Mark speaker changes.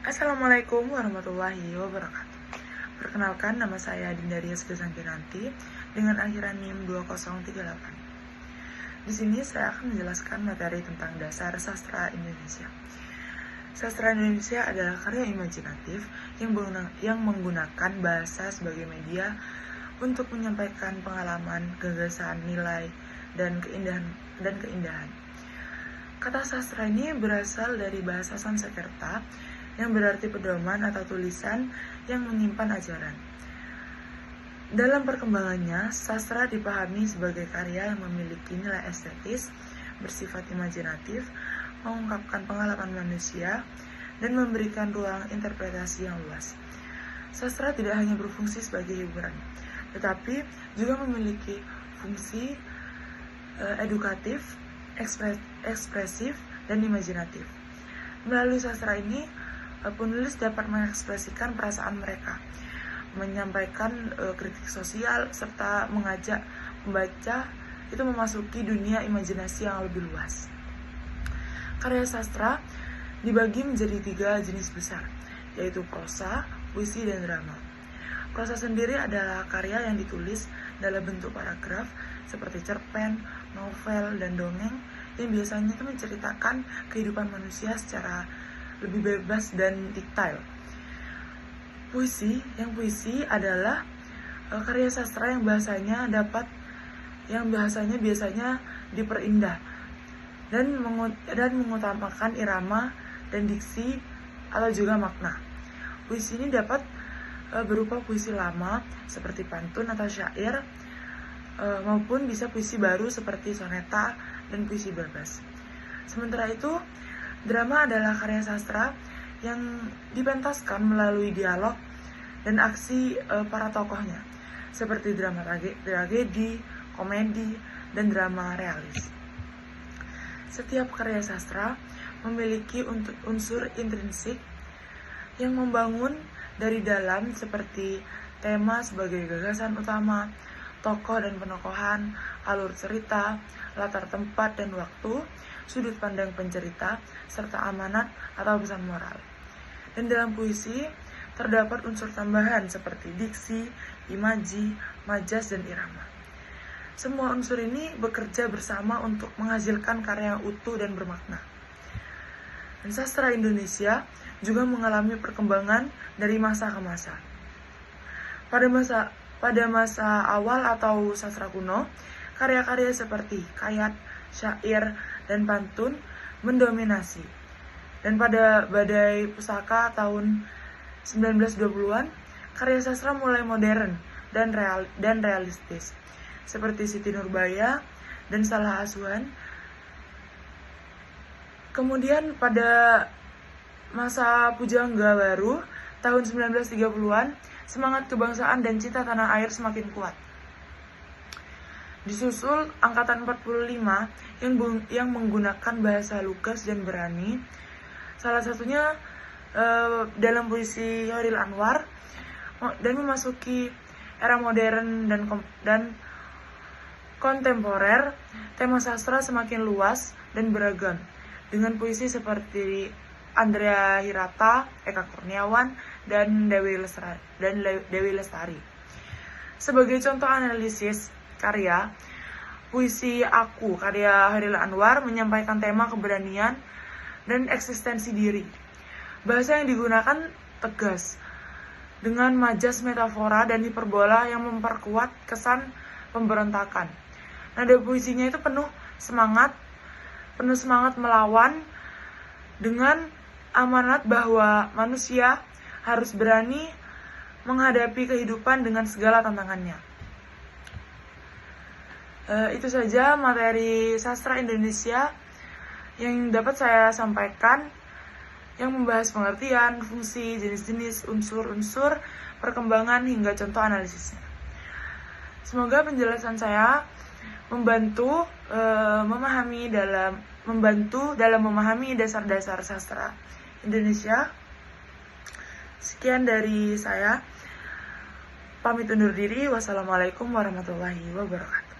Speaker 1: Assalamualaikum warahmatullahi wabarakatuh. Perkenalkan, nama saya Dinda Rias Desantiranti dengan akhiran NIM 2038. Di sini saya akan menjelaskan materi tentang dasar sastra Indonesia. Sastra Indonesia adalah karya imajinatif yang menggunakan bahasa sebagai media untuk menyampaikan pengalaman, gagasan, nilai, dan keindahan. Kata sastra ini berasal dari bahasa Sanskerta yang berarti pedoman atau tulisan yang menyimpan ajaran. Dalam perkembangannya, sastra dipahami sebagai karya yang memiliki nilai estetis, bersifat imajinatif, mengungkapkan pengalaman manusia, dan memberikan ruang interpretasi yang luas. Sastra tidak hanya berfungsi sebagai hiburan, tetapi juga memiliki fungsi edukatif, ekspresif, dan imajinatif. Melalui sastra ini, penulis dapat mengekspresikan perasaan mereka, menyampaikan kritik sosial, serta mengajak pembaca itu memasuki dunia imajinasi yang lebih luas. Karya sastra dibagi menjadi 3 jenis besar, yaitu prosa, puisi, dan drama. Prosa sendiri adalah karya yang ditulis dalam bentuk paragraf seperti cerpen, novel, dan dongeng yang biasanya itu menceritakan kehidupan manusia secara lebih bebas dan detail. Puisi adalah karya sastra yang bahasanya biasanya diperindah dan mengutamakan irama dan diksi atau juga makna. Puisi ini dapat berupa puisi lama seperti pantun atau syair, maupun bisa puisi baru seperti soneta dan puisi bebas. Sementara itu, drama adalah karya sastra yang dipentaskan melalui dialog dan aksi para tokohnya, seperti drama tragedi, komedi, dan drama realis. Setiap karya sastra memiliki unsur intrinsik yang membangun dari dalam, seperti tema sebagai gagasan utama, tokoh dan penokohan, alur cerita, latar tempat dan waktu, sudut pandang pencerita, serta amanat atau pesan moral. Dan dalam puisi, terdapat unsur tambahan seperti diksi, imaji, majas, dan irama. Semua unsur ini bekerja bersama untuk menghasilkan karya yang utuh dan bermakna. Dan sastra Indonesia juga mengalami perkembangan dari masa ke masa. Pada masa awal atau sastra kuno, karya-karya seperti kayat, syair, dan pantun mendominasi. Dan pada badai pusaka tahun 1920-an, karya sastra mulai modern dan realistis, seperti Siti Nurbaya dan Salah Asuhan. Kemudian pada masa pujangga baru tahun 1930-an, semangat kebangsaan dan cinta tanah air semakin kuat. Disusul angkatan 45 yang menggunakan bahasa lugas dan berani. Salah satunya dalam puisi Chairil Anwar, dan memasuki era modern dan kontemporer. Tema sastra semakin luas dan beragam, dengan puisi seperti Andrea Hirata, Eka Kurniawan, dan Dewi Lestari. Sebagai contoh analisis karya, puisi Aku karya Chairil Anwar menyampaikan tema keberanian dan eksistensi diri. Bahasa yang digunakan tegas, dengan majas metafora dan hiperbola yang memperkuat kesan pemberontakan. Nada puisinya itu penuh semangat melawan, dengan amanat bahwa manusia harus berani menghadapi kehidupan dengan segala tantangannya. Itu saja materi sastra Indonesia yang dapat saya sampaikan, yang membahas pengertian, fungsi, jenis-jenis, unsur-unsur, perkembangan, hingga contoh analisisnya. Semoga penjelasan saya membantu dalam memahami dasar-dasar sastra Indonesia. Sekian dari saya. Pamit undur diri. Wassalamualaikum warahmatullahi wabarakatuh.